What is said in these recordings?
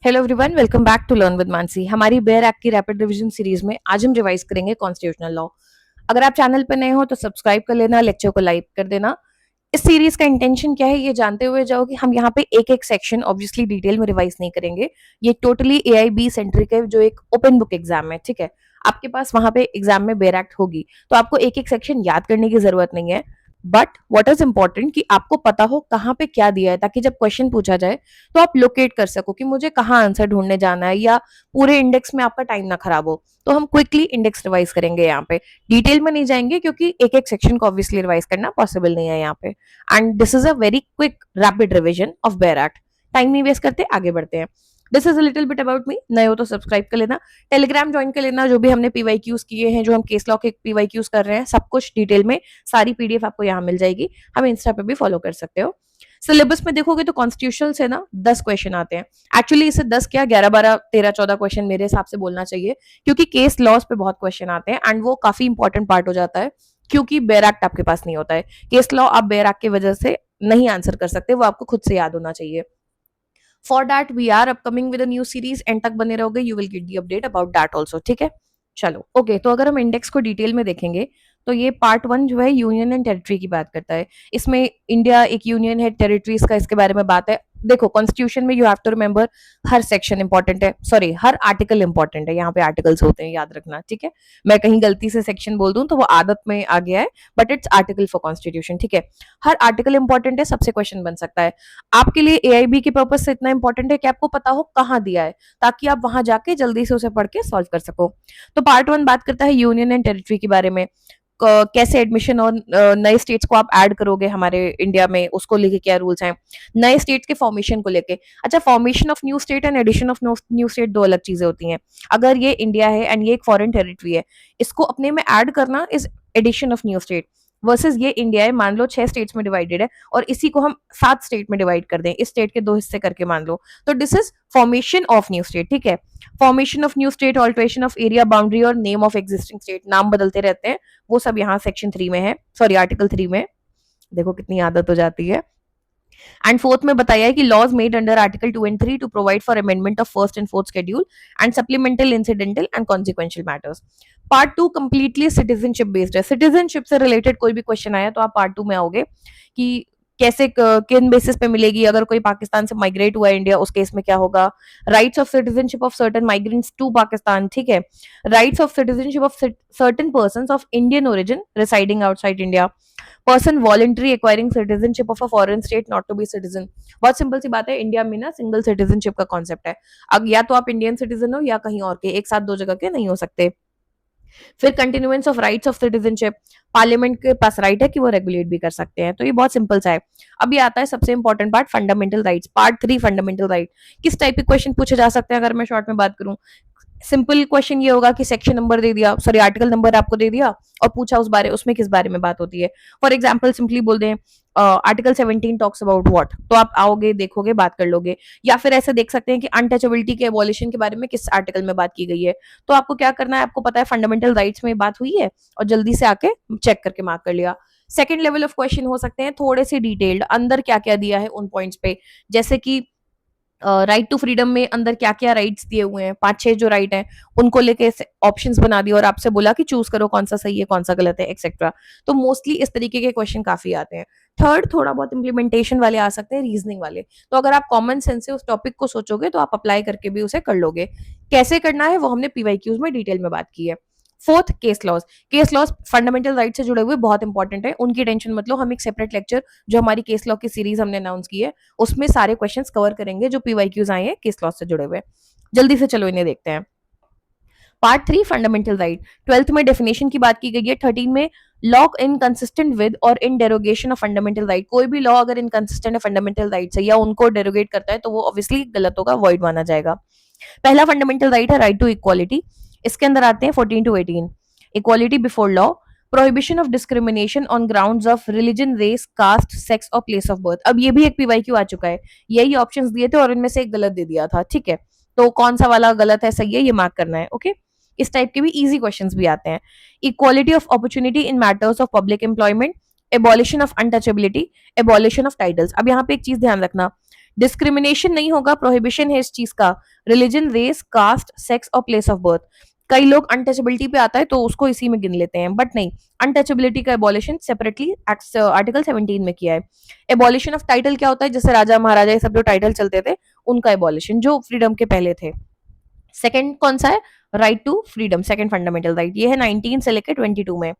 Hello everyone, welcome back to learn with Mansi. हमारी bare act की rapid revision series में आज हम रिवाइज करेंगे कॉन्स्टिट्यूशनल लॉ। अगर आप चैनल पर नए हो तो सब्सक्राइब कर लेना, लेक्चर को लाइक कर देना। इस सीरीज का इंटेंशन क्या है ये जानते हुए जाओ कि हम यहाँ पे एक एक सेक्शन ऑब्वियसली डिटेल में रिवाइज नहीं करेंगे। ये टोटली AIB सेंट्रिक है, जो एक ओपन बुक एग्जाम है। ठीक है, आपके पास वहां पे एग्जाम में बेयर एक्ट होगी तो आपको एक एक सेक्शन याद करने की जरूरत नहीं है। बट व्हाट इज इंपॉर्टेंट कि आपको पता हो कहाँ पे क्या दिया है, ताकि जब क्वेश्चन पूछा जाए तो आप लोकेट कर सको कि मुझे कहाँ आंसर ढूंढने जाना है, या पूरे इंडेक्स में आपका टाइम ना खराब हो। तो हम क्विकली इंडेक्स रिवाइज करेंगे यहाँ पे, डिटेल में नहीं जाएंगे क्योंकि एक एक सेक्शन को ऑब्वियसली रिवाइज करना पॉसिबल नहीं है यहाँ पे। And this is a very quick rapid revision of bare act. Time नहीं वेस्ट करते, आगे बढ़ते हैं। This is a little bit about me. नए हो तो सब्सक्राइब कर लेना, टेलीग्राम ज्वाइन कर लेना। जो भी हमने पीवाईक्यूज किए हैं, जो हम केस लॉ के पीवाईक्यूज कर रहे हैं, सब कुछ डिटेल में सारी PDF आपको यहाँ मिल जाएगी। हम इंस्टा पे भी फॉलो कर सकते हो। सिलेबस में देखोगे तो कॉन्स्टिट्यूशनल से ना 10 क्वेश्चन आते हैं। एक्चुअली इसे 10 क्या 11 12 13 14 क्वेश्चन मेरे हिसाब से बोलना चाहिए, क्योंकि केस लॉस पे बहुत क्वेश्चन आते हैं एंड वो काफी इंपॉर्टेंट पार्ट हो जाता है। क्योंकि बेयर एक्ट आपके पास नहीं होता है, केस लॉ आप बेयर एक्ट की वजह से नहीं आंसर कर सकते, वो आपको खुद से याद होना चाहिए। For that we are upcoming with a new series. End तक बने रहोगे, you will get the update about that also. ठीक है, चलो ओके। तो अगर हम इंडेक्स को डिटेल में देखेंगे तो ये पार्ट 1 जो है यूनियन एंड टेरिटरी की बात करता है। इसमें इंडिया एक यूनियन है, टेरिटरीज का इसके बारे में बात है। देखो, कॉन्स्टिट्यूशन में यू हैव टू रिमेंबर हर सेक्शन इंपॉर्टेंट है, सॉरी हर आर्टिकल इंपॉर्टेंट है। यहाँ पे आर्टिकल्स होते हैं, याद रखना। ठीक है, मैं कहीं गलती से सेक्शन बोल दूं तो वो आदत में आ गया है, but it's article for constitution. ठीक है, हर आर्टिकल इंपॉर्टेंट है, सबसे क्वेश्चन बन सकता है। आपके लिए AIB के पर्पज से इतना इंपॉर्टेंट है कि आपको पता हो कहाँ दिया है, ताकि आप वहां जाके जल्दी से उसे पढ़ के सॉल्व कर सको। तो पार्ट 1 बात करता है यूनियन एंड टेरिटरी के बारे में। कैसे एडमिशन और नए स्टेट्स को आप ऐड करोगे हमारे इंडिया में, उसको लेके क्या रूल्स हैं। नए स्टेट्स के फॉर्मेशन को लेके। अच्छा, formation of new state and addition of new state दो अलग चीजें होती हैं। अगर ये इंडिया है एंड ये एक फॉरेन टेरिटरी है, इसको अपने में ऐड करना is addition of new state. Versus ये इंडिया है, मान लो 6 स्टेट्स में डिवाइडेड है और इसी को हम 7 स्टेट में डिवाइड कर दें, इस स्टेट के 2 हिस्से करके मान लो, तो this is formation of new state. ठीक है, formation of new state, alteration of area boundary और नेम ऑफ एग्जिस्टिंग स्टेट, नाम बदलते रहते हैं, वो सब यहाँ सेक्शन 3 में है, सॉरी आर्टिकल 3 में। देखो कितनी आदत हो जाती है। एंड फोर्थ में बताया है कि laws made under article 2 and 3 to provide for amendment of first and fourth schedule and supplemental incidental and consequential matters. Part 2 completely citizenship based है। सिटीजनशिप से रिलेटेड कोई भी क्वेश्चन आया तो आप पार्ट 2 में आओगे कि कैसे किन बेसिस पे मिलेगी। अगर कोई पाकिस्तान से माइग्रेट हुआ है इंडिया, उस केस में क्या होगा। Rights of citizenship of certain migrants to Pakistan. ठीक है, rights of citizenship of certain persons of Indian origin residing outside India. Person voluntary acquiring citizenship of a foreign state not to be citizen. बहुत simple सी बात है, India में ना single citizenship का concept है। अब या तो आप इंडियन सिटीजन हो या कहीं और के, एक साथ 2 जगह के नहीं हो सकते। फिर continuance of rights of citizenship, parliament के पास राइट है कि वो रेगुलेट भी कर सकते हैं। तो ये बहुत सिंपल सा है। अभी आता है सबसे important part, fundamental rights. Part 3 fundamental right. किस टाइप के क्वेश्चन पूछे जा सकते हैं अगर मैं शॉर्ट में बात करूं। सिंपल क्वेश्चन ये होगा कि सेक्शन नंबर दे दिया, सॉरी आर्टिकल नंबर आपको दे दिया और पूछा उसमें किस बारे में बात होती है। फॉर एग्जाम्पल सिंपली बोल दें आर्टिकल 17 टॉक्स अबाउट व्हाट, तो आप आओगे, देखोगे, बात कर लोगे। या फिर ऐसे देख सकते हैं कि अनटचेबिलिटी के एबॉलिशन के बारे में किस आर्टिकल में बात की गई है। तो आपको क्या करना है, आपको पता है फंडामेंटल राइट्स में बात हुई है और जल्दी से आके चेक करके मार्क कर लिया। सेकेंड लेवल ऑफ क्वेश्चन हो सकते हैं थोड़े से डिटेल्ड, अंदर क्या क्या दिया है उन पॉइंट्स पे, जैसे कि राइट टू फ्रीडम में अंदर क्या क्या राइट्स दिए हुए हैं, 5-6 जो राइट हैं उनको लेके ऑप्शंस बना दिए और आपसे बोला कि चूज करो कौन सा सही है कौन सा गलत है, एक्सेट्रा। तो मोस्टली इस तरीके के क्वेश्चन काफी आते हैं। थर्ड, थोड़ा बहुत इंप्लीमेंटेशन वाले आ सकते हैं, रीजनिंग वाले। तो अगर आप कॉमन सेंस से उस टॉपिक को सोचोगे तो आप अप्लाई करके भी उसे कर लोगे। कैसे करना है वो हमने पीवाईक्यूज में डिटेल में बात की है। Fourth, case laws. Case laws fundamental right से जुड़े हुए बहुत इंपॉर्टेंट है, उनकी टेंशन मत लो। हम एक सेपरेट लेक्चर जो हमारी केस लॉ की सीरीज हमने अनाउंस की है उसमें सारे क्वेश्चंस कवर करेंगे जो पीवाईक्यूज आए हैं केस लॉ से जुड़े हुए। जल्दी से चलो इन्हें देखते हैं। Part 3 fundamental right. 12th में डेफिनेशन की बात की गई है। 13 में लॉ इनकंसिस्टेंट विद और इन डेरोगेशन ऑफ फंडामेंटल राइट। कोई भी लॉ अगर इनकंसिस्टेंट है फंडामेंटल राइट से या उनको डेरोगेट करता है तो वो ऑब्वियसली गलत होगा, वॉइड माना जाएगा। पहला फंडामेंटल राइट है राइट टू इक्वालिटी। इसके अंदर आते हैं 14 to 18। Equality before law, prohibition of discrimination on grounds of religion, race, caste, sex और प्लेस ऑफ बर्थ। अब ये भी एक पीवाईक्यू आ चुका है, यही ऑप्शंस दिए थे और इनमें से एक गलत दे दिया था। ठीक है, तो कौन सा वाला गलत है सही है ये मार्क करना है। ओके, इस टाइप के भी इजी क्वेश्चंस भी आते हैं। Equality of opportunity in matters of public employment, abolition of untouchability, abolition of titles. अब यहाँ पे एक चीज ध्यान रखना, डिस्क्रिमिनेशन नहीं होगा, प्रोहिबिशन है इस चीज का, रिलीजन, रेस, कास्ट, सेक्स और प्लेस ऑफ बर्थ। कई लोग अनटचेबिलिटी पे आता है तो उसको इसी में गिन लेते हैं, बट नहीं, अनटचेबिलिटी का एबॉलिशन सेपरेटली आर्टिकल 17 में किया है। एबॉलिशन ऑफ टाइटल क्या होता है, जैसे राजा महाराजा ये सब जो टाइटल चलते थे उनका एबॉलिशन, जो फ्रीडम के पहले थे। सेकंड कौन सा है, right to freedom, second fundamental right, ये है 19 से लेकर 22 में।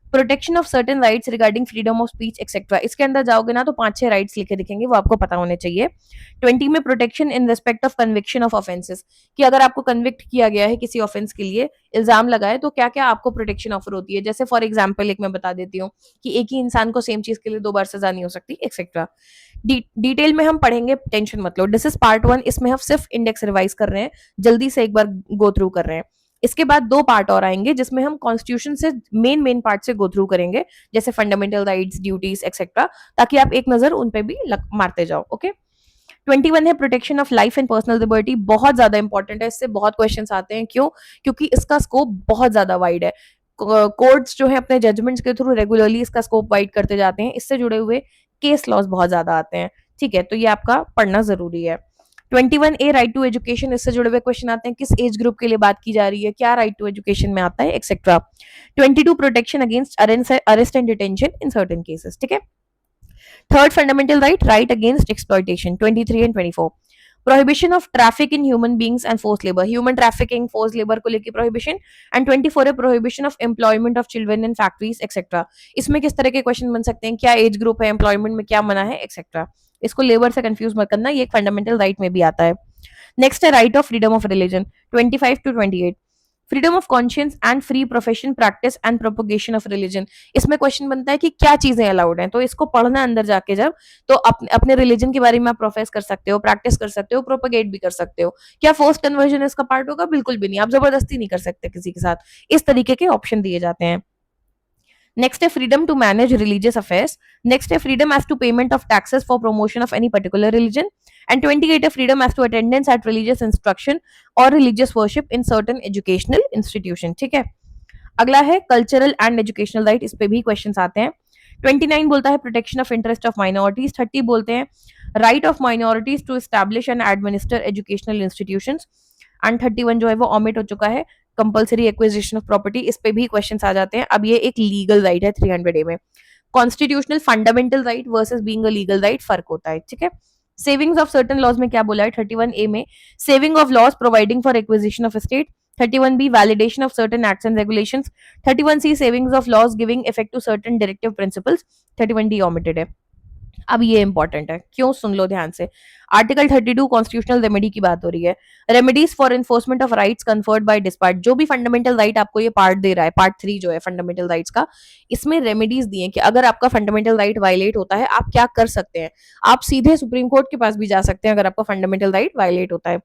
Protection of certain rights regarding freedom of speech etcetera, इसके अंदर जाओगे ना तो 5-6 राइट्स लिखे दिखेंगे, वो आपको पता होने चाहिए। 20 में protection in respect of conviction of offences, कि अगर आपको कन्विक्ट किया गया है किसी ऑफेंस के लिए, इल्जाम लगाए, तो क्या क्या आपको प्रोटेक्शन ऑफर होती है। जैसे फॉर एग्जाम्पल एक मैं बता देती हूँ कि एक ही इंसान को सेम चीज के लिए 2 बार सजा नहीं हो सकती एक्सेट्रा। डिटेल में हम पढ़ेंगे, टेंशन मत लो, दिस इज पार्ट 1, इसमें हम सिर्फ इंडेक्स रिवाइज कर रहे हैं, जल्दी से एक बार गो थ्रू कर रहे हैं। इसके बाद 2 पार्ट और आएंगे जिसमें हम कॉन्स्टिट्यूशन से मेन पार्ट से गो थ्रू करेंगे, जैसे फंडामेंटल राइट्स, ड्यूटीज एक्सेट्रा, ताकि आप एक नजर उन पे भी मारते जाओ। ओके। 21 है protection of life and personal liberty, बहुत ज्यादा इंपॉर्टेंट है, इससे बहुत क्वेश्चंस आते हैं। क्यों? क्योंकि इसका स्कोप बहुत ज्यादा वाइड है। कोर्ट्स जो है अपने जजमेंट्स के थ्रू रेगुलरली इसका स्कोप वाइड करते जाते हैं, इससे जुड़े हुए केस लॉज बहुत ज्यादा आते हैं। ठीक है, तो ये आपका पढ़ना जरूरी है। 21A राइट टू एजुकेशन, इससे जुड़े हुए क्वेश्चन आते हैं, किस एज ग्रुप के लिए बात की जा रही है, क्या राइट टू एजुकेशन में आता है etcetera. 22 protection against arrest and detention in certain cases. ठीक है। Third fundamental right, right against exploitation, 23 and 24। Prohibition of traffic in human beings and force labour, human trafficking, force labour को लेकर prohibition. And 24 है prohibition of employment of children in factories etcetera. इसमें किस तरह के question बन सकते हैं, क्या एज ग्रुप है, एम्प्लॉयमेंट में क्या मना है एक्सेट्रा। इसको लेबर से कंफ्यूज मत करना, ये एक फंडामेंटल राइट में भी आता है। नेक्स्ट है right of freedom of religion, 25 to 28। Freedom of conscience and free profession, practice and propagation of religion. इसमें क्वेश्चन बनता है कि क्या चीजें अलाउड हैं, तो इसको पढ़ना अंदर जाके जब, तो अपने रिलीजन के बारे में आप प्रोफेस कर सकते हो, प्रैक्टिस कर सकते हो, प्रोपोगेट भी कर सकते हो। क्या फोर्स कन्वर्जन इसका पार्ट होगा? बिल्कुल भी नहीं, आप जबरदस्ती नहीं कर सकते किसी के साथ। इस तरीके के ऑप्शन दिए जाते हैं। नेक्स्ट है freedom to manage religious affairs. Next है freedom as to payment of taxes for promotion of any particular religion. And 28 है freedom as to attendance at religious instruction और religious worship in certain educational institution. ठीक है। अगला है cultural and educational right, इस पे भी क्वेश्चंस आते हैं। 29 बोलता है protection of interest of minorities. 30 बोलते हैं right of minorities to establish and administer educational institutions. And 31 जो है वो ऑमिट हो चुका है, कंपल्सरी एक्विजिशन ऑफ प्रॉपर्टी, इस पे भी क्वेश्चंस आ जाते हैं। अब ये एक लीगल राइट है 300A में। Constitutional fundamental right versus being a legal right, फर्क होता है। ठीक है। सेविंग्स ऑफ सर्टेन लॉज में क्या बोला है 31A में, saving of laws providing for acquisition of estate. 31B validation of certain acts and regulations। 31C savings of laws giving effect to certain directive principles। 31D omitted है। अब ये important है, क्यों? सुन लो ध्यान से। आर्टिकल 32 कॉन्स्टिट्यूशनल रेमेडी की बात हो रही है। Remedies for enforcement of rights conferred by this part, जो भी फंडामेंटल राइट आपको ये पार्ट दे रहा है, पार्ट 3 जो है फंडामेंटल राइट्स का, इसमें रेमेडीज दिए कि अगर आपका फंडामेंटल राइट वायलेट होता है आप क्या कर सकते हैं। आप सीधे सुप्रीम कोर्ट के पास भी जा सकते हैं अगर आपका फंडामेंटल राइट वायलेट होता है।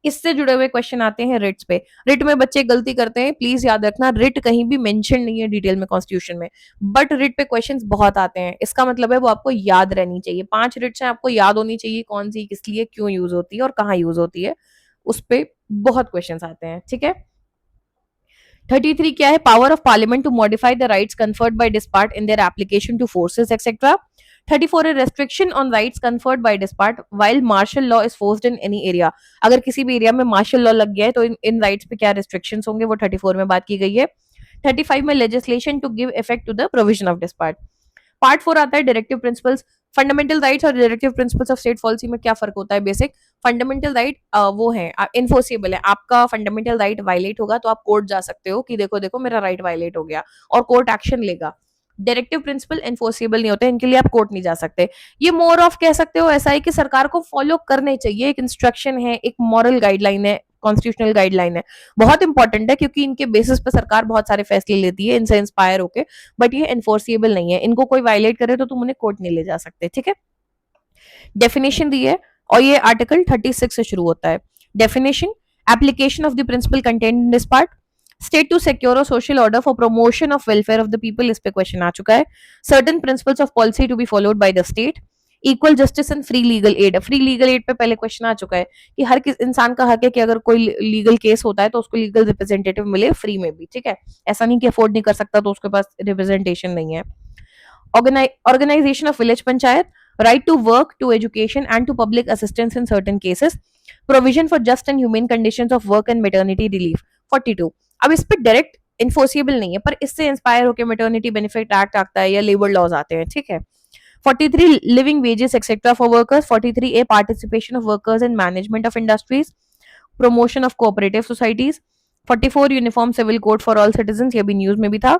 इससे जुड़े हुए क्वेश्चन आते हैं रिट्स पे। रिट में बच्चे गलती करते हैं, प्लीज याद रखना, रिट कहीं भी मेंशन नहीं है डिटेल में कॉन्स्टिट्यूशन में, बट रिट पे क्वेश्चंस बहुत आते हैं। इसका मतलब है वो आपको याद रहनी चाहिए। 5 रिट्स हैं, आपको याद होनी चाहिए कौन सी किस लिए क्यों यूज होती है और कहाँ यूज होती है, उस पे बहुत क्वेश्चंस आते हैं। ठीक है। 33 क्या है, power of parliament to modify the rights conferred by this part in their application to forces etcetera. 34 है restriction on rights conferred by this part while martial law is forced in any area. अगर किसी भी एरिया में martial law लग गया है तो इन rights पे क्या रेस्ट्रिक्शंस होंगे, वो 34 में बात की गई है। 35 में legislation to give effect to the provision of this part. Part 4 आता है डायरेक्टिव प्रिंसिपल्स। फंडामेंटल राइट्स और directive principles of state policy में क्या फर्क होता है? बेसिक फंडामेंटल राइट वो है इन्फोर्सेबल है, आपका फंडामेंटल राइट वायलेट होगा तो आप कोर्ट जा सकते हो कि देखो देखो मेरा राइट वायलेट हो गया, और कोर्ट एक्शन लेगा। डायरेक्टिव प्रिंसिपल एनफोर्सेबल नहीं होते, इनके लिए आप कोर्ट नहीं जा सकते। ये मोर ऑफ कह सकते हो ऐसा है कि सरकार को फॉलो करने चाहिए, एक इंस्ट्रक्शन है, एक मॉरल गाइडलाइन है, कॉन्स्टिट्यूशनल गाइडलाइन है, बहुत इंपॉर्टेंट है क्योंकि इनके बेसिस पे सरकार बहुत सारे फैसले लेती है इनसे इंस्पायर होके, बट ये एनफोर्सेबल नहीं है, इनको कोई वायलेट करे तो तुम उन्हें कोर्ट नहीं ले जा सकते। ठीक है। डेफिनेशन दी है और ये आर्टिकल 36 से शुरू होता है। Definition, application of the principle content in this part, state to secure social order for promotion of welfare of the people, इस पे क्वेश्चन आ चुका है। Certain principles of policy to be followed by the state, equal justice and free legal aid. Free legal aid पे पहले question आ चुका है कि हर किस इंसान का हक है कि अगर कोई लीगल केस होता है तो उसको लीगल रिप्रेजेंटेटिव मिले फ्री में भी। ठीक है, ऐसा नहीं कि अफोर्ड नहीं कर सकता तो उसके पास रिप्रेजेंटेशन नहीं है। Organisation of village panchayat, right to work, to education and to public assistance in certain cases, provision for just and humane conditions of work and maternity relief. 42. अब इस पे डायरेक्ट इन्फोर्सिबल नहीं है, पर इससे इंस्पायर होकर मैटरनिटी बेनिफिट एक्ट आता है या लेबर लॉज आते हैं, ठीक है। 43 living wages etc for workers, 43A participation of workers in management of industries, promotion of cooperative societies, 44 uniform civil code for all citizen, ये भी न्यूज में भी था।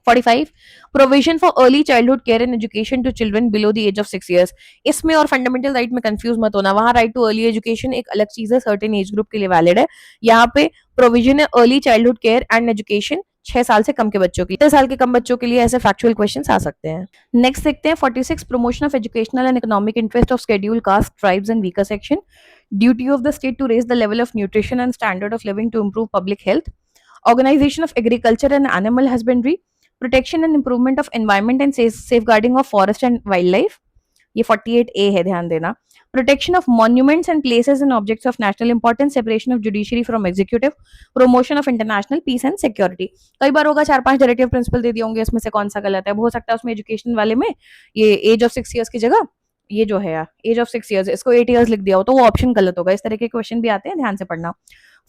45 provision for early childhood care and education to children below the age of 6 years। इसमें और fundamental right में confuse मत होना, वहां राइट टू अर्ली एजुकेशन एक अलग चीज है, सर्टेन एज ग्रुप के लिए वैलिड है। यहाँ पे प्रोविजन है early childhood care and education 6 साल से कम के बच्चों के लिए, 6 साल के कम बच्चों के लिए ऐसे फैक्चुअल क्वेश्चंस आ सकते हैं। नेक्स्ट देखते हैं 46 promotion of educational and economic interest of scheduled caste tribes and weaker section, duty of the state to raise the level of nutrition and standard of living to improve public health, organisation of agriculture and animal husbandry, protection and improvement of environment and safeguarding of forest and wild life, ये 48A है, ध्यान देना। Protection of monuments and places and objects of national importance, separation of judiciary from executive, promotion of international peace and security. कई बार होगा 4-5 directive principle दे दिए होंगे, इसमें से कौन सा गलत है, हो सकता है उसमें एजुकेशन वाले में ये एज ऑफ 6 years की जगह ये जो है यार एज ऑफ 6 years इसको 8 years लिख दिया हो तो वो ऑप्शन गलत होगा। इस तरह के क्वेश्चन भी आते हैं, ध्यान से पढ़ना।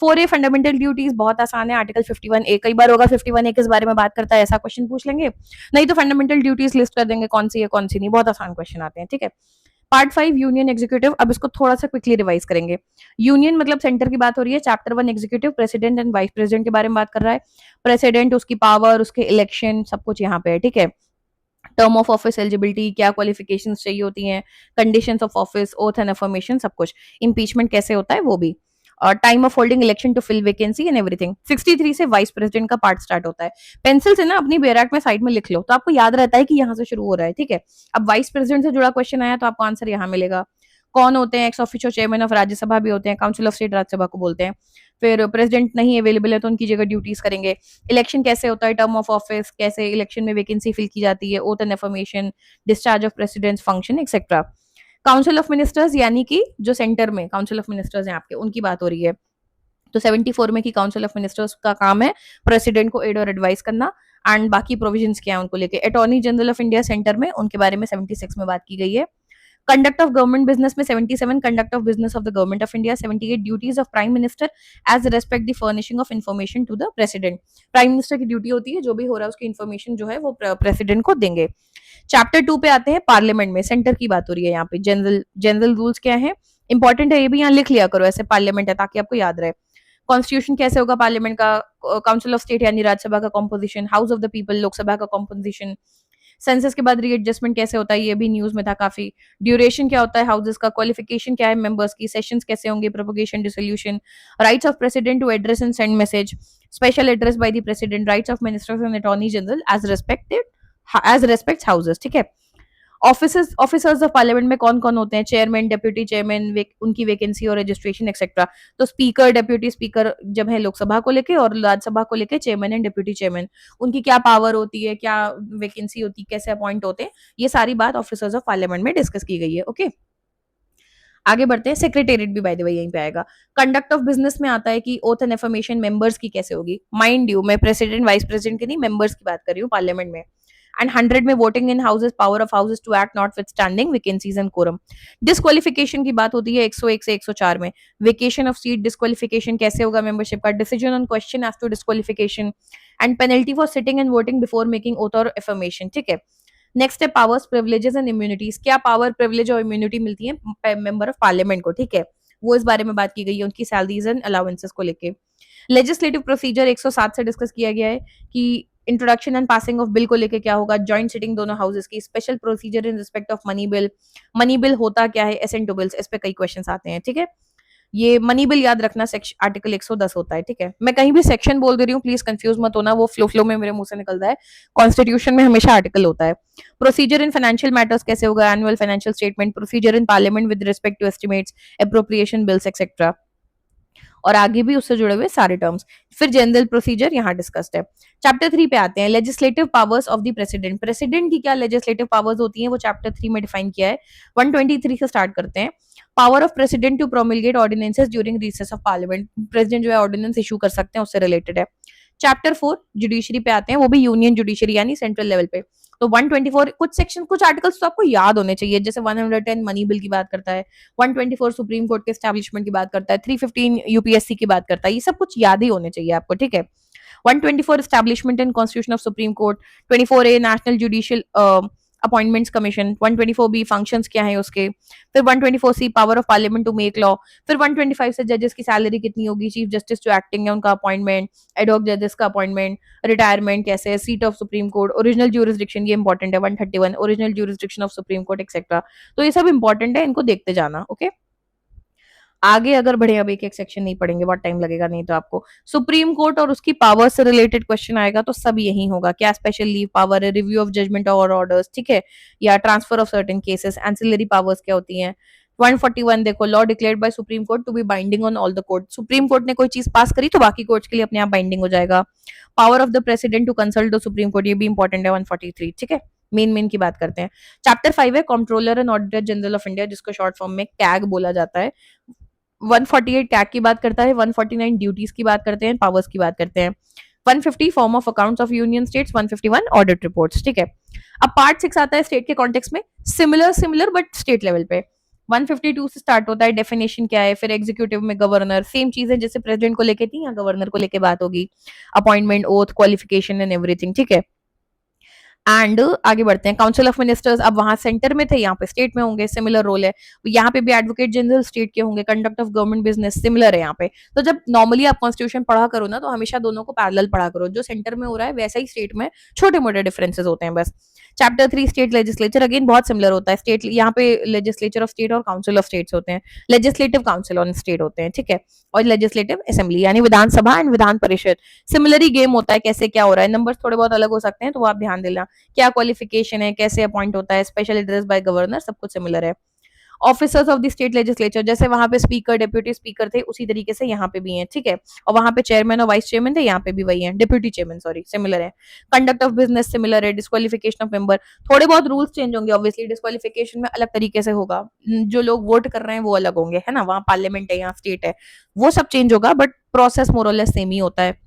4A फंडामेंटल ड्यूटीज बहुत आसान है, आर्टिकल 51A, कई बार होगा 51A किस बारे में बात करता है ऐसा क्वेश्चन पूछ लेंगे, नहीं तो फंडामेंटल ड्यूटीज लिस्ट कर देंगे कौन सी है कौन सी नहीं, बहुत आसान क्वेश्चन आते हैं, ठीक है। पार्ट 5 यूनियन एग्जीक्यूटिव, अब इसको थोड़ा सा क्विकली रिवाइज करेंगे। यूनियन मतलब सेंटर की बात हो रही है, chapter 1 executive president and vice president के बारे में बात कर रहा है। प्रेसिडेंट, उसकी पावर, उसके इलेक्शन, सब कुछ यहाँ पे है, ठीक है। टर्म ऑफ ऑफिस, एलिजिबिलिटी, क्या क्वालिफिकेशंस चाहिए होती हैं, conditions of office, oath and affirmation, सब कुछ, इम्पीचमेंट कैसे होता है वो भी, और time of holding election to fill vacancy and everything. 63 से वाइस प्रेसिडेंट का पार्ट स्टार्ट होता है। पेंसिल से ना अपनी बैराक में साइड में लिख लो तो आपको याद रहता है कि यहाँ से शुरू हो रहा है, ठीक है। अब वाइस प्रेसिडेंट से जुड़ा क्वेश्चन आया तो आपको आंसर यहाँ मिलेगा। कौन होते हैं, ex officio chairman of Rajya Sabha भी होते हैं, काउंसिल ऑफ स्टेट राज्यसभा को बोलते हैं। फिर प्रेसिडेंट नहीं अवेलेबल है तो उनकी जगह ड्यूटीज करेंगे। इलेक्शन कैसे होता है, टर्म ऑफ ऑफिस कैसे, इलेक्शन में वैकेंसी फिल की जाती है, oath and affirmation, discharge of president function etcetera. Council of ministers यानी कि जो सेंटर में काउंसिल ऑफ मिनिस्टर्स हैं आपके, उनकी बात हो रही है। तो 74 में की काउंसिल ऑफ मिनिस्टर्स का काम है प्रेसिडेंट को एड और एडवाइस करना, एंड बाकी प्रोविजंस क्या है उनको लेके। Attorney general of India centre में, उनके बारे में 76 में बात की गई है। कंडक्ट ऑफ गवर्नमेंट बिजनेस में 77 conduct of business of the government of India. 78 duties of prime minister as respect the furnishing of information to the president. Prime minister की ड्यूटी होती है जो भी हो रहा है उसकी इन्फॉर्मेशन जो है वो प्रेसिडेंट को देंगे। चैप्टर 2 पे आते हैं, पार्लियामेंट में सेंटर की बात हो रही है यहाँ पे। जनरल रूल्स क्या है, इंपॉर्टेंट है, ये भी यहाँ लिख लिया करो ऐसे, पार्लियामेंट है ताकि आपको याद रहे। कॉन्स्टिट्यूशन कैसे होगा पार्लियामेंट का, काउंसिल ऑफ स्टेट यानी राज्यसभा का composition, house of the people Lok Sabha का कॉम्पोजिशन, सेंसस के बाद रीएडजस्टमेंट कैसे होता है ये भी न्यूज में था काफी, ड्यूरेशन क्या होता है हाउसेस का, क्वालिफिकेशन क्या है मेंबर्स की, सेशंस कैसे होंगे, propagation, dissolution, rights of president to address and send message, special address by the president, rights of ministers and attorney general as respects houses, ठीक है। ऑफिसर्स ऑफ पार्लियामेंट में कौन कौन होते हैं, चेयरमैन, डेप्यूटी चेयरमैन, उनकी वैकेंसी और registration etcetera. तो स्पीकर, डेप्यूटी स्पीकर जब है लोकसभा को लेके, और राज्यसभा को लेके चेयरमैन एंड डेप्यूटी चेयरमैन, उनकी क्या पावर होती है, क्या वैकेंसी होती है, कैसे अपॉइंट होते हैं, ये सारी बात ऑफिसर्स ऑफ पार्लियामेंट में डिस्कस की गई है, ओके। आगे बढ़ते हैं, सेक्रेटेरिएट भी बाय द वे यहीं पे आएगा। कंडक्ट ऑफ बिजनेस में आता है कि ओथ एंड अफर्मेशन मेंबर्स की कैसे होगी, माइंड यू मैं प्रेसिडेंट वाइस प्रेसिडेंट की नहीं, मेंबर्स की बात कर रही हूँ पार्लियामेंट में। एंड 100 में voting in houses, power of houses to act notwithstanding vacancies and quorum. Disqualification की बात होती है 101 से 104 में। वेकेशन ऑफ सीट, डिस्क्वालिफिकेशन कैसे होगा मेंबरशिप का, decision on question as to disqualification, and penalty for sitting and voting before making oath और अफर्मेशन, ठीक है। नेक्स्ट है पावर्स, प्रिविलेजेस एंड इम्यूनिटीज, क्या पावर, प्रिविलेज और इम्यूनिटी मिलती है मेंबर ऑफ पार्लियामेंट को, ठीक है, वो इस बारे में बात की गई है, उनकी सैलरीज एंड अलाउंसेस को लेके। लेजिस्लेटिव प्रोसीजर 107 से डिस्कस किया गया है कि introduction and passing of bill को लेके क्या होगा, जॉइंट सिटिंग दोनों हाउसेस की, special procedure in respect of money bill होता क्या है, एसेंटो बिल्स, इस पे कई क्वेश्चंस आते हैं, ठीक है। ये मनी बिल याद रखना, सेक्शन आर्टिकल 110 होता है, ठीक है। मैं कहीं भी सेक्शन बोल दे रही हूँ, प्लीज कंफ्यूज मत होना, वो फ्लो में मेरे मुंह से निकलता है। कॉन्स्टिट्यूशन में हमेशा आर्टिकल होता है। प्रोसीजर इन फाइनेंशियल मैटर्स कैसे होगा, annual financial statement, procedure in parliament with respect to estimates, appropriation bills etcetera, और आगे भी उससे जुड़े हुए सारे टर्म्स। फिर जनरल प्रोसीजर यहाँ डिस्कस्ड है। चैप्टर 3 पे आते हैं, legislative powers of the president. President की क्या लेजिस्लेटिव पावर्स होती हैं वो चैप्टर 3 में डिफाइन किया है। 123 से स्टार्ट करते हैं। Power of president to promulgate ordinances during recess of parliament, president जो है ऑर्डिनेंस इशू कर सकते हैं, उससे रिलेटेड है। चैप्टर 4 जुडिशरी पे आते हैं, वो भी यूनियन जुडिशरी यानी सेंट्रल लेवल पे। तो 124 कुछ सेक्शन कुछ आर्टिकल्स तो आपको याद होने चाहिए, जैसे 110 मनी बिल की बात करता है, 124 सुप्रीम कोर्ट के एस्टैब्लिशमेंट की बात करता है, 315 यूपीएससी की बात करता है, ये सब कुछ याद ही होने चाहिए आपको, ठीक है। 124 establishment and constitution of supreme court, 24A national judicial appointments commission, 124B functions क्या है उसके, फिर 124C power of parliament to make law, फिर 125 से जजेस की सैलरी कितनी होगी, चीफ जस्टिस जो एक्टिंग है उनका अपॉइंटमेंट, एडहॉक जजेस का अपॉइंटमेंट, रिटायरमेंट कैसे है, seat of supreme court, original jurisdiction ये इंपॉर्टेंट है, 131 original jurisdiction of supreme court etcetera. तो ये सब इंपॉर्टेंट है, इनको देखते जाना, ओके। आगे अगर बढ़े, अब एक एक सेक्शन नहीं पढ़ेंगे, बहुत टाइम लगेगा, नहीं तो आपको सुप्रीम कोर्ट और उसकी पावर से रिलेटेड क्वेश्चन आएगा तो सब यही होगा, क्या स्पेशल लीव पावर है, रिव्यू ऑफ जजमेंट और ऑर्डर्स, ठीक है, या transfer of certain cases, ancillary powers क्या होती हैं। 141 देखो, law declared by supreme court to be binding on all the court, supreme court ने कोई चीज पास करी तो बाकी कोर्ट्स के लिए अपने आप बाइंडिंग हो जाएगा। Power of the president to consult the supreme court, ये भी इंपॉर्टेंट है, 143, ठीक है। मेन की बात करते हैं। चैप्टर 5 है controller and auditor general of India, जिसको शॉर्ट फॉर्म में कैग बोला जाता है। 148 टैग की बात करता है, 149 ड्यूटीज की बात करते हैं, पावर्स की बात करते हैं, 150 form of accounts of union states, 151 audit reports, ठीक है। अब पार्ट 6 आता है स्टेट के कॉन्टेक्स्ट में, similar similar but state level पे। 152 से स्टार्ट होता है, डेफिनेशन क्या है, फिर एग्जीक्यूटिव में गवर्नर, सेम चीज है जैसे प्रेसिडेंट को लेके थी, या गवर्नर को लेके बात होगी, appointment, oath, qualification and everything, ठीक है। एंड आगे बढ़ते हैं, काउंसिल ऑफ मिनिस्टर्स, अब वहां सेंटर में थे, यहाँ पे स्टेट में होंगे, सिमिलर रोल है। यहाँ पे भी एडवोकेट जनरल स्टेट के होंगे, conduct of government business similar है यहाँ पे। तो जब नॉर्मली आप कॉन्स्टिट्यूशन पढ़ा करो ना, तो हमेशा दोनों को पैरेलल पढ़ा करो, जो सेंटर में हो रहा है वैसा ही स्टेट में छोटे मोटे डिफरेंसेस होते हैं बस। चैप्टर 3 स्टेट लेजिस्लेचर, अगेन बहुत सिमिलर होता है, स्टेट यहाँ पे लेजिस्लेचर ऑफ स्टेट और काउंसिल ऑफ स्टेट्स होते हैं, लेजिस्लेटिव काउंसिल ऑन स्टेट होते हैं, ठीक है, और लेजिस्लेटिव असेंबली यानी विधानसभा and Vidhan Parishad. Similar game होता है, कैसे क्या हो रहा है, नंबर्स थोड़े बहुत अलग हो सकते हैं तो आप ध्यान देना, क्या क्वालिफिकेशन है, कैसे अपॉइंट होता है, स्पेशल एड्रेस बाय गवर्नर, सब कुछ सिमिलर है। Officers of the state legislature, जैसे वहां पे स्पीकर डिप्यूटी स्पीकर थे उसी तरीके से यहाँ पे भी हैं, ठीक है, और वहां पे चेयरमैन और वाइस चेयरमैन थे, यहाँ पे भी वही है, डिप्यूटी चेयरमैन, सॉरी, सिमिलर है। कंडक्ट ऑफ बिजनेस सिमिलर है, डिस्क्वालिफिकेशन ऑफ मेंबर, थोड़े बहुत रूल्स चेंज होंगे, ऑब्वियसली डिस्क्वालिफिकेशन में अलग तरीके से होगा, जो लोग वोट कर रहे हैं वो अलग होंगे, है ना, वहाँ पार्लियामेंट है, यहाँ स्टेट है, वो सब चेंज होगा, बट प्रोसेस मोर और लेस सेम ही होता है।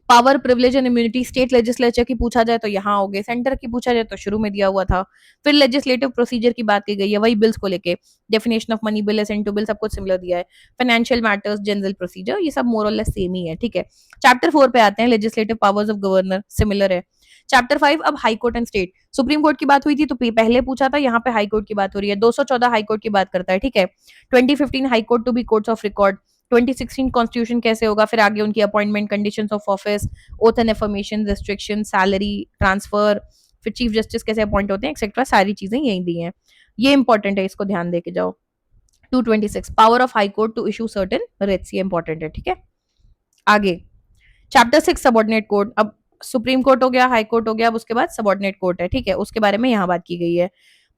Power, privilege and immunity, state legislature की पूछा जाए तो यहाँ हो गए, सेंटर की पूछा जाए तो शुरू में दिया हुआ था। फिर लेजिस्लेटिव प्रोसीजर की बात की गई है, वही बिल्स को लेके, definition of money bill, assent to bill, सब कुछ सिमिलर दिया है। फाइनेंशियल मैटर्स, जनरल प्रोसीजर, ये सब मोर और लेस सेम ही है, ठीक है। चैप्टर 4 पे आते हैं, legislative powers of governor, similar है। चैप्टर 5 अब high court and state, supreme court की बात हुई थी तो पहले पूछा था, यहाँ पे हाई कोर्ट की बात हो रही है, 214 हाई कोर्ट की बात करता है, ठीक है। 2015 high court to be courts of record, 2016 constitution कैसे होगा, फिर आगे उनकी appointment, conditions of office, oath and affirmation, restriction, salary, transfer, फिर चीफ जस्टिस कैसे अपॉइंट होते हैं, एक्सेट्रा, सारी चीजें यही दी हैं। ये इंपॉर्टेंट है, इसको ध्यान दे के जाओ। 226 power of high court to issue certain writs, ये इंपॉर्टेंट है, ठीक है। आगे चैप्टर 6 सबॉर्डिनेट कोर्ट, अब सुप्रीम कोर्ट हो गया, हाई कोर्ट हो गया, अब उसके बाद सबॉर्डिनेट कोर्ट है, ठीक है, उसके बारे में यहाँ बात की गई है।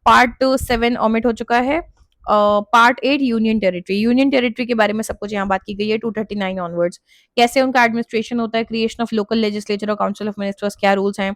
पार्ट 7 ऑमिट हो चुका है। Part 8 union territory, union territory के बारे में सब कुछ यहाँ बात की गई है, 239 ऑनवर्ड्स, कैसे उनका एडमिनिस्ट्रेशन होता है, क्रिएशन ऑफ लोकल लेजिस्लेचर और काउंसिल ऑफ मिनिस्टर्स, क्या रूल्स हैं,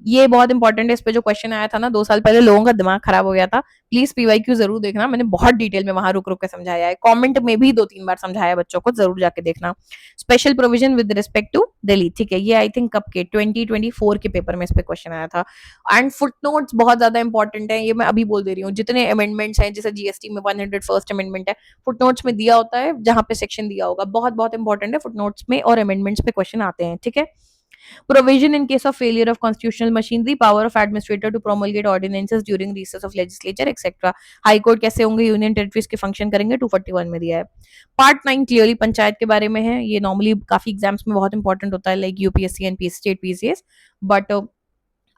ये बहुत इंपॉर्टेंट है। इस पे जो क्वेश्चन आया था ना 2 साल पहले, लोगों का दिमाग खराब हो गया था। प्लीज पीवाईक्यू जरूर देखना, मैंने बहुत डिटेल में वहां रुक रुक के समझाया है, कमेंट में भी 2-3 बार समझाया बच्चों को, जरूर जाके देखना। Special provision with respect to Delhi, ठीक है, ये आई थिंक कब के 2024 के पेपर में इस पे क्वेश्चन आया था। एंड फुटनोट्स बहुत ज्यादा इंपॉर्टेंट है, ये मैं अभी बोल दे रही हूँ, जितने अमेंडमेंट्स हैं, जैसे जीएसटी में 101st अमेंडमेंट है, फुटनोट्स में दिया होता है, जहां पे सेक्शन दिया होगा, बहुत बहुत इंपॉर्टेंट है, फुटनोट्स में और अमेंडमेंट्स पे क्वेश्चन आते हैं, ठीक है। Provision in case of failure of constitutional machinery, power of administrator to promulgate ordinances during recess of legislature, etc. High court कैसे होंगे, यूनियन टेरिटरीज के फंक्शन करेंगे, 241 में दिया है। पार्ट 9 क्लियरली पंचायत के बारे में है, ये नॉर्मली काफी एग्जाम्स में बहुत इंपॉर्टेंट होता है, like UPSC and state PCS, but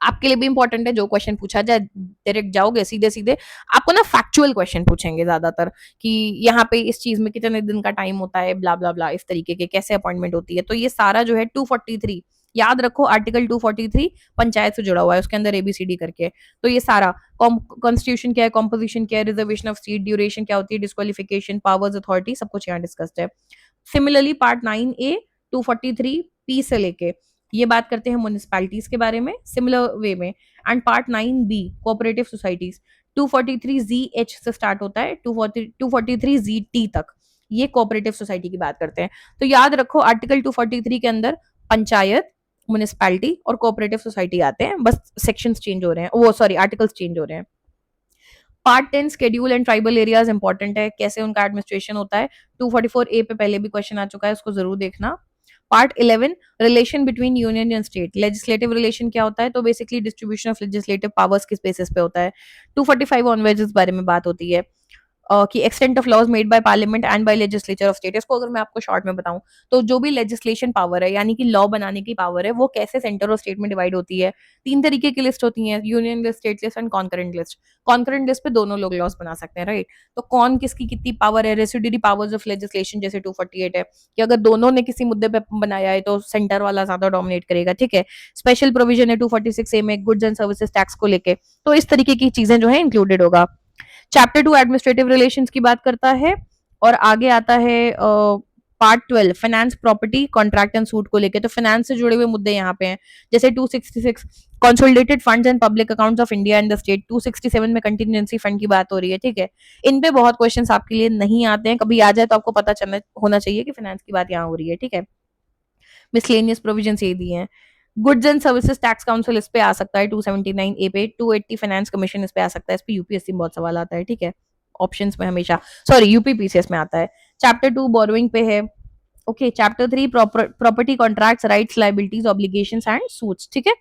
आपके लिए भी इंपॉर्टेंट है, जो क्वेश्चन पूछा जाए डायरेक्ट जाओगे सीधे सीधे, आपको ना फैक्चुअल क्वेश्चन पूछेंगे ज्यादातर, कि यहाँ पे इस चीज में कितने दिन का टाइम होता है, ब्ला ब्ला ब्ला, इस तरीके के, कैसे अपॉइंटमेंट होती है, तो ये सारा जो है 243, याद रखो आर्टिकल 243 पंचायत से जुड़ा हुआ है, उसके अंदर एबीसीडी करके, तो ये सारा कॉन्स्टिट्यूशन क्या है, कॉम्पोजिशन क्या है, रिजर्वेशन ऑफ सीट, ड्यूरेशन क्या होती है, डिस्क्वालिफिकेशन, पावर्स, अथॉरिटी, सब कुछ यहाँ डिस्कस्ड है। सिमिलरली पार्ट 9A 243 से लेके ये बात करते हैं म्युनिसिपैलिटीज के बारे में सिमिलर वे में, and part 9B cooperative societies, 243ZH से स्टार्ट होता है 243ZT तक, ये कोऑपरेटिव सोसाइटी की बात करते हैं। तो याद रखो आर्टिकल 243 के अंदर पंचायत, म्युनिसिपैलिटी और कोऑपरेटिव सोसाइटी आते हैं, बस सेक्शंस चेंज हो रहे हैं, वो सॉरी आर्टिकल्स चेंज हो रहे हैं। Part 10 schedule and tribal areas important है, कैसे उनका एडमिनिस्ट्रेशन होता है। 244A पे पहले भी क्वेश्चन आ चुका है, उसको जरूर देखना। Part 11 relation between union and state, legislative relation क्या होता है, तो basically distribution of legislative powers किस बेसिस पे होता है। 245 ऑनवर्ड्स इस बारे में बात होती है कि extent of laws made by parliament and by legislature of state. इसको अगर मैं आपको शॉर्ट में बताऊं तो जो भी लेजिस्लेशन पावर है यानी कि लॉ बनाने की पावर है वो कैसे सेंटर और स्टेट में डिवाइड होती है। 3 तरीके की लिस्ट होती है, union list, state list and concurrent list. Concurrent list पे दोनों लोग लॉज बना सकते हैं, राइट। तो कौन किसकी कितनी पावर है, रेसिड्यूरी पावर्स ऑफ लेजिस्लेशन जैसे 248 है कि अगर दोनों ने किसी मुद्दे पे बनाया है तो सेंटर वाला ज्यादा डोमिनेट करेगा, ठीक है। स्पेशल प्रोविजन है 246A में गुड्स एंड सर्विसेज टैक्स को लेके, तो इस तरीके की चीजें जो है इंक्लूडेड होगा। चैप्टर 2 एडमिनिस्ट्रेटिव रिलेशंस की बात करता है और आगे आता है part 12 finance, property, contract and suit को लेके। तो फाइनेंस से जुड़े हुए मुद्दे यहाँ पे हैं, जैसे 266 consolidated funds and public accounts of India and the state. 267 में कंटिजेंसी फंड की बात हो रही है, ठीक है। इन पे बहुत क्वेश्चंस आपके लिए नहीं आते हैं, कभी आ जाए तो आपको पता चलना होना चाहिए कि फाइनेंस की बात यहाँ हो रही है, ठीक है। मिसलेनियस प्रोविजन ये दिए हैं। Goods and services tax council इस पे आ सकता है 279A पे। 280 फाइनेंस कमीशन इस पे आ सकता है, इस पे यूपीएससी में बहुत सवाल आता है, ठीक है। ऑप्शंस में हमेशा, सॉरी यूपीपीसीएस में आता है। चैप्टर 2 बोरोइंग पे है, okay. Chapter 3 property contracts, rights, liabilities, obligations and suits, ठीक है,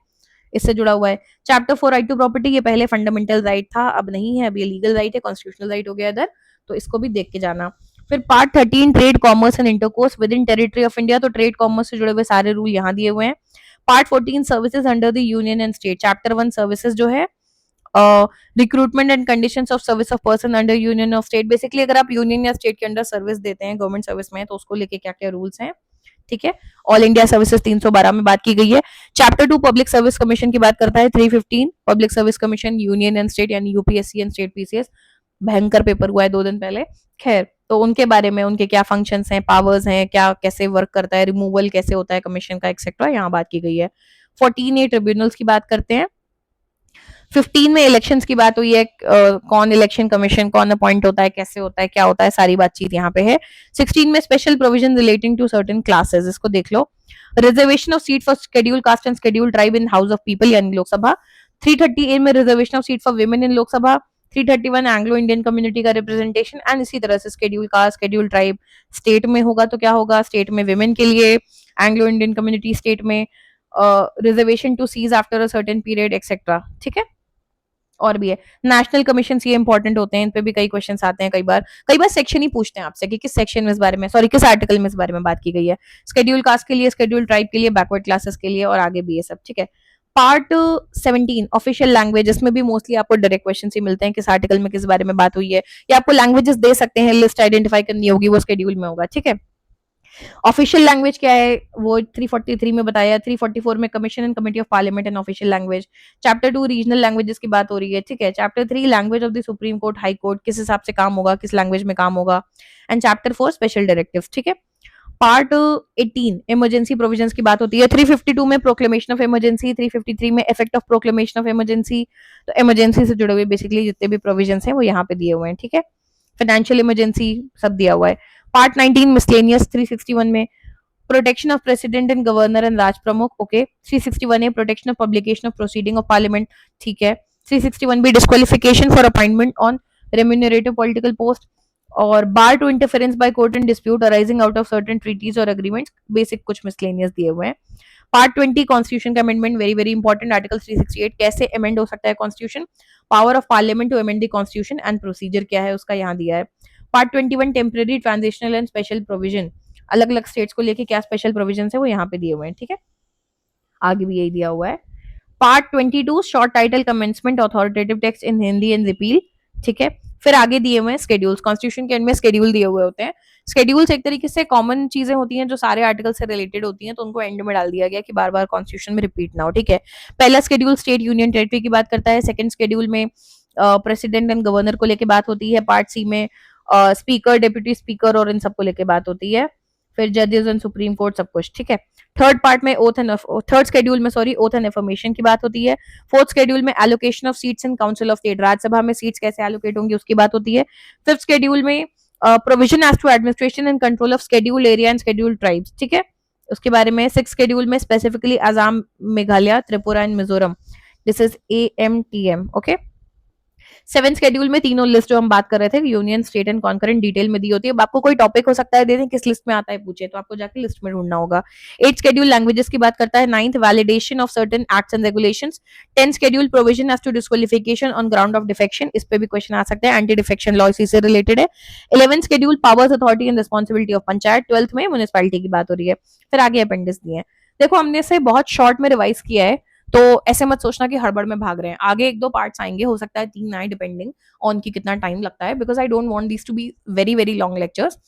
इससे जुड़ा हुआ है। चैप्टर 4 राइट टू प्रॉपर्टी, ये पहले फंडामेंटल राइट था, अब नहीं है, अब ये लीगल राइट है, कॉन्स्टिट्यूशनल राइट हो गया इधर, तो इसको भी देख के जाना। फिर part 13 trade, commerce and intercourse with in territory of India, तो ट्रेड कॉमर्स से जुड़े हुए सारे रूल यहाँ दिए हुए हैं। Part 14 services under the union and state. Chapter 1 services जो है, recruitment and conditions of service of person under union of state. Basically अगर आप यूनियन या स्टेट के अंडर सर्विस देते हैं गवर्नमेंट सर्विस में, तो उसको लेके क्या क्या रूल्स हैं, ठीक है। ऑल इंडिया सर्विसेज 312 में बात की गई है। चैप्टर 2 पब्लिक सर्विस कमीशन की बात करता है। 315 public service commission, union and state यानी यूपीएससी एंड स्टेट पीसीएस, भयंकर पेपर हुआ है 2 दिन पहले, खैर। तो उनके बारे में, उनके क्या फंक्शंस हैं, पावर्स हैं, क्या कैसे वर्क करता है, रिमूवल कैसे होता है कमीशन का, एक्सेट्रा, यहाँ बात की गई है। 14A ट्रिब्यूनल्स की बात करते हैं। 15 में इलेक्शंस की बात हुई है, कौन इलेक्शन कमीशन, कौन अपॉइंट होता है, कैसे होता है, क्या होता है, सारी बातचीत यहाँ पे है। 16 में special provision relating to certain classes, इसको देख लो। Reservation of seat for schedule caste and schedule tribe in house of people यानी लोकसभा। 330A में reservation of seat for women in Lok Sabha. 331 Anglo Indian community का रिप्रेजेंटेशन, एंड इसी तरह से schedule caste, schedule tribe state में होगा तो क्या होगा, स्टेट में विमेन के लिए, एंग्लो इंडियन कम्युनिटी स्टेट में reservation to cease after a certain period etcetera, ठीक है। और भी है नेशनल कमीशन, ये इंपॉर्टेंट होते हैं, इन पे भी कई क्वेश्चंस आते हैं, कई बार सेक्शन ही पूछते हैं आपसे कि किस सेक्शन में इस बारे में, सॉरी किस आर्टिकल में इस बारे में बात की गई है। शेड्यूल कास्ट के लिए, शेड्यूल ट्राइब के लिए, बैकवर्ड क्लासेस के लिए, और आगे भी ये सब, ठीक है। पार्ट 17 ऑफिशियल लैंग्वेज, इसमें भी मोस्टली आपको डायरेक्ट क्वेश्चन ही मिलते हैं, किस आर्टिकल में किस बारे में बात हुई है, या आपको लैंग्वेजेस दे सकते हैं, लिस्ट आइडेंटिफाई करनी होगी, वो शेड्यूल में होगा, ठीक है। ऑफिशियल लैंग्वेज क्या है वो 343 में बताया। 344 में commission and committee of parliament and official language. Chapter 2 regional languages की बात हो रही है, ठीक है। Chapter 3 language of the supreme court, high court, किस हिसाब से काम होगा, किस लैंग्वेज में काम होगा। एंड चैप्टर 4 स्पेशल डायरेक्टिव्स, ठीक है। पार्ट 18 इमरजेंसी प्रोविजंस की बात होती है। 352 में प्रोक्लेमेशन ऑफ इमरजेंसी, 353 में effect of proclamation of emergency. तो इमरजेंसी से जुड़े हुए बेसिकली जितने भी प्रोविजंस हैं वो यहाँ पे दिए हुए हैं, ठीक है। फाइनेंशियल इमरजेंसी सब दिया हुआ है। पार्ट 19 मिसलेनियस 361 में protection of president and governor and Rajpramukh, okay. 361A protection of publication of proceeding of parliament, ठीक है। 361B disqualification for appointment on remunerative political post, और bar to interference by court in dispute arising out of certain treaties और agreements, basic कुछ miscellaneous दिए हुए हैं। Part 20 constitution का amendment, very very important, article 368 कैसे अमेंड हो सकता है constitution, power of parliament to amend the constitution and procedure क्या है उसका यहाँ दिया है। Part 21 temporary, transitional and special provision, अलग अलग स्टेट्स को लेके क्या स्पेशल प्रोविजन है वो यहाँ पे दिए हुए हैं, ठीक है। आगे भी यही दिया हुआ है। Part 22 short title commencement authoritative text in Hindi and repeal, ठीक है। फिर आगे दिए हुए हैं स्केड्यूल्स, कॉन्स्टिट्यूशन के एंड में स्केड्यूल दिए हुए होते हैं। स्केड्यूल्स एक तरीके से कॉमन चीजें होती हैं जो सारे आर्टिकल से रिलेटेड होती हैं, तो उनको एंड में डाल दिया गया कि बार बार कॉन्स्टिट्यूशन में रिपीट ना हो, ठीक है। पहला स्केड्यूल स्टेट यूनियन टेरिटरी की बात करता है। सेकंड स्केड्यूल में प्रेसिडेंट एंड गवर्नर को लेके बात होती है। पार्ट सी में स्पीकर, डेप्यूटी स्पीकर और इन सबको लेके बात होती है। फिर जजेस एंड सुप्रीम कोर्ट सब कुछ, ठीक है। थर्ड पार्ट में थर्ड शेड्यूल में ओथ एंड इन्फॉर्मेशन की बात होती है। फोर्थ शेड्यूल में allocation of seats in council of state, Rajya Sabha में सीट्स कैसे एलोकेट होंगी उसकी बात होती है। फिफ्थ शेड्यूल में provision as to administration and control of schedule area and schedule tribes, ठीक है। उसके बारे में 6 शेड्यूल में specifically Assam, Meghalaya, Tripura and Mizoram, this is AMTM, okay. 7 schedule में तीनों लिस्ट जो हम बात कर रहे थे, union, state and concurrent, detail में दी होती है। अब आपको कोई टॉपिक हो सकता है दे दें किस लिस्ट में आता है पूछे, तो आपको जाके लिस्ट में ढूंढना होगा। 8 शेड्यूल लैंग्वेजेस की बात करता है। 9th validation of certain acts and regulations. 10th schedule provision as to disqualification on ground of defection, इस पे भी क्वेश्चन आ सकते हैं, एंटी डिफेक्शन लॉ इसी से रिलेटेड है। 11th schedule powers, authority and responsibility of panchayat. 12th में म्युनिसिपैलिटी की बात हो रही है। फिर आगे अपेंडिक्स दिए हैं। देखो हमने इसे बहुत शॉर्ट में रिवाइज किया है, तो ऐसे मत सोचना कि हड़बड़ में भाग रहे हैं। आगे एक दो पार्ट्स आएंगे, हो सकता है 3 आए, डिपेंडिंग ऑन की कितना टाइम लगता है, because I don't want this to be very very long lectures.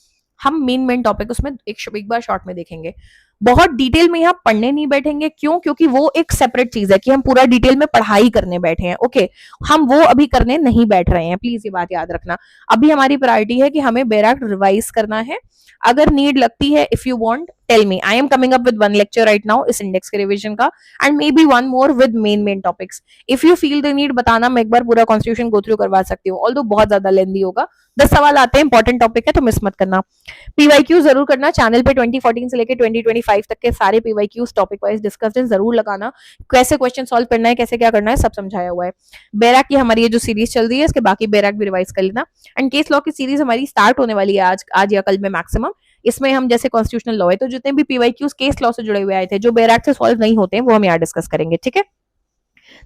हम मेन टॉपिक उसमें एक बार शॉर्ट में देखेंगे, बहुत डिटेल में यहाँ पढ़ने नहीं बैठेंगे। क्यों? क्योंकि वो एक सेपरेट चीज है कि हम पूरा डिटेल में पढ़ाई करने बैठे हैं, ओके। हम वो अभी करने नहीं बैठ रहे हैं, प्लीज ये बात याद रखना। अभी हमारी प्रायोरिटी है कि हमें बेयर एक्ट रिवाइज करना है। अगर नीड लगती है, if you want tell me, I am coming up with 1 lecture right now इस इंडेक्स के रिवीजन का, and maybe 1 more with main topics. If you feel the need बताना, मैं एक बार पूरा कॉन्स्टिट्यूशन गो थ्रू करवा सकती हूँ, ऑल्दो बहुत ज्यादा लेंदी होगा। 10 सवाल आते हैं, इंपॉर्टेंट टॉपिक है तो मिस मत करना। पीवाईक्यू जरूर करना, चैनल पे 2014 से लेकर 2025 तक के सारे पीवाईक्यूज टॉपिक वाइज डिस्कशन जरूर लगाना। कैसे क्वेश्चन सॉल्व करना है, कैसे क्या करना है, सब समझाया हुआ है। बेराक की हमारी ये जो सीरीज चल रही है, इसके बाकी बेराक भी रिवाइज कर लेना। एंड केस लॉ की सीरीज हमारी स्टार्ट होने वाली है आज या कल में मैक्सिमम। इसमें हम जैसे कॉन्स्टिट्यूशनल लॉ है, तो जितने भी पीवाईक्यूज केस लॉ से जुड़े हुए आए थे, जो बेराक से सॉल्व नहीं होते हैं, वो हम यहाँ डिस्कस करेंगे, ठीक है।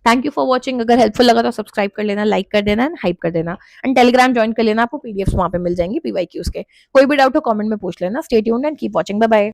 Thank you for watching. अगर हेल्पफुल लगा तो सब्सक्राइब कर लेना, लाइक कर देना, हाइप कर देना, एंड टेलीग्राम ज्वाइन कर लेना, आपको पीडीएफ वहां पे मिल जाएंगी पीवाईक्यूज के। कोई भी डाउट हो कमेंट में पूछ लेना। Stay tuned and keep watching, bye bye.